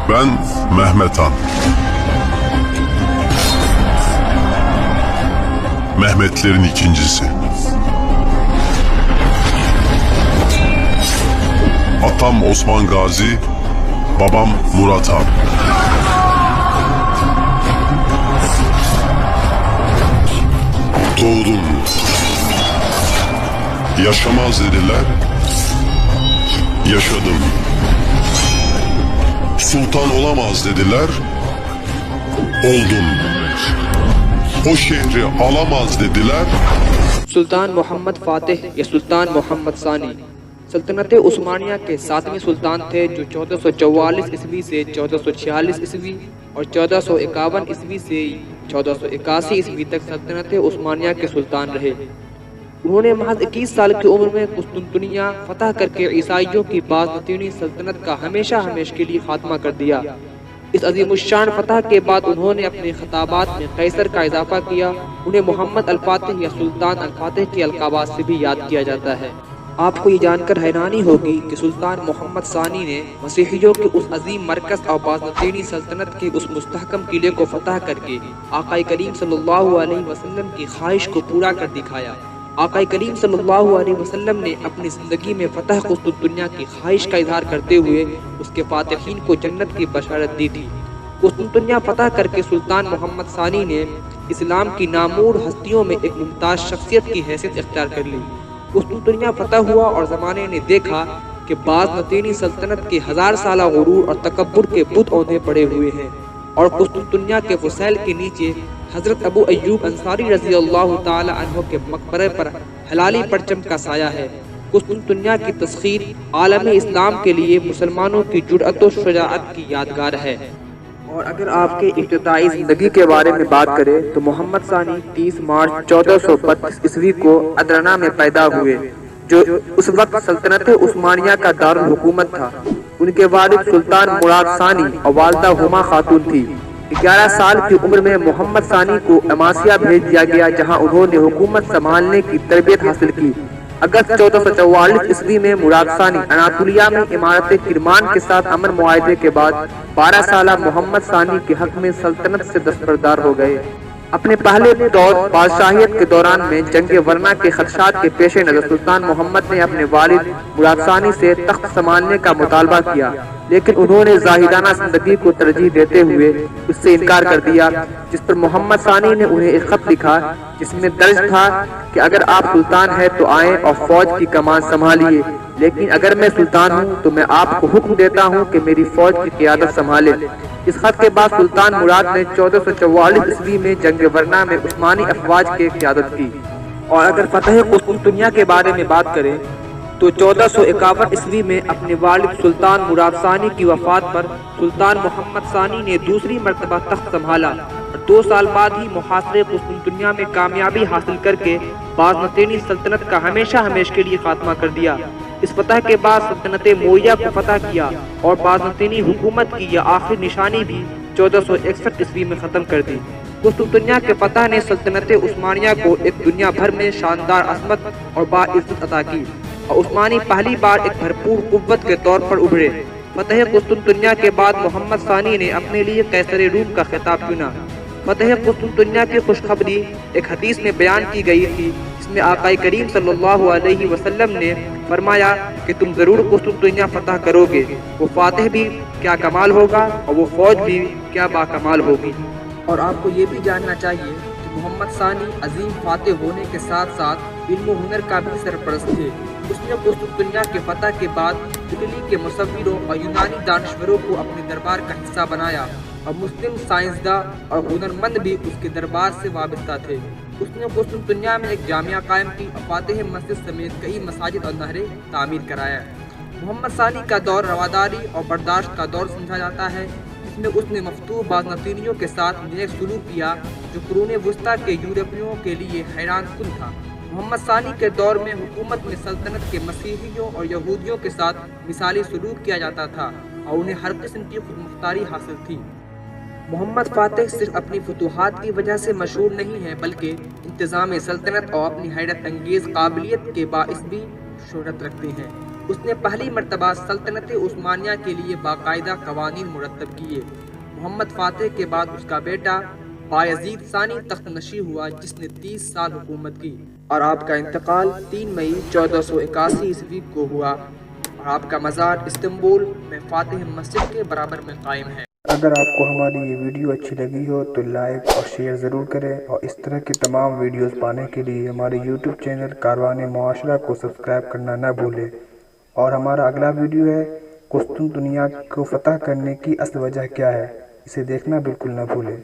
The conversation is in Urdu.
Ben Mehmet Han. Mehmetlerin ikincisi. Atam Osman Gazi, babam Murat Han. Doğdum. Yaşamaz dediler, yaşadım. Sultan olamaz dediler, oldum. O şehri alamaz dediler. سلطان محمد فاتح یا سلطان محمد ثانی سلطنت عثمانیہ کے 7ویں سلطان تھے، جو 1444 عیسوی سے 1446 عیسوی اور 1451 عیسوی سے 1481 عیسوی تک سلطنت عثمانیہ کے سلطان رہے۔ انہوں نے محض 21 سال کی عمر میں قسطنطنیہ فتح کر کے عیسائیوں کی بازنطینی سلطنت کا ہمیشہ کے لیے خاتمہ کر دیا۔ اس عظیم الشان فتح کے بعد انہوں نے اپنے خطابات میں قیصر کا اضافہ کیا۔ انہیں محمد الفاتح یا سلطان الفاتح کے القابات سے بھی یاد کیا جاتا ہے۔ آپ کو یہ جان کر حیرانی ہوگی کہ سلطان محمد ثانی نے مسیحیوں کے اس عظیم مرکز اور بازنطینی سلطنت کے اس مستحکم قلعے کو فتح کر کے آقا کریم صلی اللہ علیہ وسلم کی خواہش کو پورا کر دکھایا۔ آقا کریم صلی اللہ علیہ وسلم نے اپنی زندگی میں فتح قسطنطنیہ کی خواہش کا اظہار کرتے ہوئے اس کے فاتحین کو جنت کی بشارت دی تھی۔ قسطنطنیہ فتح کر کے سلطان محمد ثانی نے اسلام کی نامور ہستیوں میں ایک ممتاز شخصیت کی حیثیت اختیار کر لی۔ قسطنطنیہ فتح ہوا اور زمانے نے دیکھا کہ بازنطینی سلطنت کے 1000 سالہ غرور اور تکبر کے بت اوندھے پڑے ہوئے ہیں، اور قسطنطنیہ کے فسیل کے نیچے حضرت ابو ایوب انصاری رضی اللہ تعالی عنہ کے مقبرے پر ہلالی پرچم کا سایہ ہے۔ قسطنطنیہ کی تسخیر عالم اسلام کے لیے مسلمانوں کی جرأت و شجاعت کی یادگار ہے۔ اور اگر آپ کے ابتدائی زندگی کے بارے میں بات کریں تو محمد ثانی 30 مارچ 1432 عیسوی کو ادرنا میں پیدا ہوئے، جو اس وقت سلطنت عثمانیہ کا دارالحکومت تھا۔ ان کے والد سلطان مراد ثانی اور والدہ ہما خاتون تھی۔ 11 سال کی عمر میں محمد ثانی کو اماسیہ بھیج دیا گیا، جہاں انہوں نے حکومت سنبھالنے کی تربیت حاصل کی۔ اگست 1444 عیسوی میں مراد ثانی اناطولیہ میں امارت کرمان کے ساتھ امن معاہدے کے بعد 12 سالہ محمد ثانی کے حق میں سلطنت سے دستبردار ہو گئے۔ اپنے پہلے دور بادشاہیت کے دوران میں جنگ ورنا کے خدشات کے پیش نظر سلطان محمد نے اپنے والد مراد ثانی سے تخت سنبھالنے کا مطالبہ کیا، لیکن انہوں نے زاہدانہ زندگی کو ترجیح دیتے ہوئے اس سے انکار کر دیا، جس پر محمد ثانی نے انہیں ایک خط لکھا جس میں درج تھا کہ اگر آپ سلطان ہیں تو آئیں اور فوج کی کمان سنبھالیے، لیکن اگر میں سلطان ہوں تو میں آپ کو حکم دیتا ہوں کہ میری فوج کی قیادت سنبھالے۔ اس خط کے بعد سلطان مراد نے 1444 عیسوی میں جنگ ورنا میں عثمانی افواج کی قیادت کی۔ اور اگر فتح قسطنطنیہ کے بارے میں بات کریں تو 1451 عیسوی میں اپنے والد سلطان مراد ثانی کی وفات پر سلطان محمد ثانی نے دوسری مرتبہ تخت سنبھالا، اور 2 سال بعد ہی محاصرے قسطنطنیہ میں کامیابی حاصل کر کے بازنطینی سلطنت کا ہمیشہ کے لیے خاتمہ کر دیا۔ اس فتح کے بعد سلطنت موریہ کو فتح کیا اور بازنطینی حکومت کی یہ آخری نشانی بھی 1461 عیسوی میں ختم کر دی۔ قسطنطنیہ کے فتح نے سلطنت عثمانیہ کو ایک دنیا بھر میں شاندار عظمت اور باعزت عطا کی، اور عثمانی پہلی بار ایک بھرپور قوت کے طور پر ابھرے۔ فتح قسطنطنیہ کے بعد محمد ثانی نے اپنے لیے قیصر روم کا خطاب چنا۔ فتح قسطنطنیہ کی خوشخبری ایک حدیث میں بیان کی گئی تھی، جس میں آقا کریم صلی اللہ علیہ وسلم نے فرمایا کہ تم ضرور قسطنطنیہ فتح کرو گے۔ وہ فاتح بھی کیا کمال ہوگا اور وہ فوج بھی کیا باکمال ہوگی۔ اور آپ کو یہ بھی جاننا چاہیے کہ محمد ثانی عظیم فاتح ہونے کے ساتھ ساتھ علم و ہنر کا بھی سرپرست تھے۔ اس نے قسطنطنیہ کے فتح کے بعد اٹلی کے مصوروں اور یونانی دانشوروں کو اپنے دربار کا حصہ بنایا، اور مسلم سائنسداں اور ہنرمند بھی اس کے دربار سے وابستہ تھے۔ اس نے قسطنطنیہ میں ایک جامعہ قائم کی اور فاتح مسجد سمیت کئی مساجد اور نہریں تعمیر کرایا۔ محمد ثانی کا دور رواداری اور برداشت کا دور سمجھا جاتا ہے، جس میں اس نے مفتوح بازنطینیوں کے ساتھ نیک سلوک کیا، جو قرون وسطیٰ کے یورپیوں کے لیے حیران کن تھا۔ محمد ثانی کے دور میں حکومت میں سلطنت کے مسیحیوں اور یہودیوں کے ساتھ مثالی سلوک کیا جاتا تھا، اور انہیں ہر قسم کی خود مختاری حاصل تھی۔ محمد فاتح صرف اپنی فتوحات کی وجہ سے مشہور نہیں ہے، بلکہ انتظام سلطنت اور اپنی حیرت انگیز قابلیت کے باعث بھی شہرت رکھتے ہیں۔ اس نے پہلی مرتبہ سلطنت عثمانیہ کے لیے باقاعدہ قوانین مرتب کیے۔ محمد فاتح کے بعد اس کا بیٹا بایزید ثانی تخت نشین ہوا، جس نے 30 سال حکومت کی، اور آپ کا انتقال 3 مئی 1481 عیسوی کو ہوا، اور آپ کا مزار استنبول میں فاتح مسجد کے برابر میں قائم ہے۔ اگر آپ کو ہماری یہ ویڈیو اچھی لگی ہو تو لائک اور شیئر ضرور کریں، اور اس طرح کی تمام ویڈیوز پانے کے لیے ہمارے یوٹیوب چینل کاروان معاشرہ کو سبسکرائب کرنا نہ بھولیں۔ اور ہمارا اگلا ویڈیو ہے قسطنطنیہ کو فتح کرنے کی اصل وجہ کیا ہے، اسے دیکھنا بالکل نہ بھولیں۔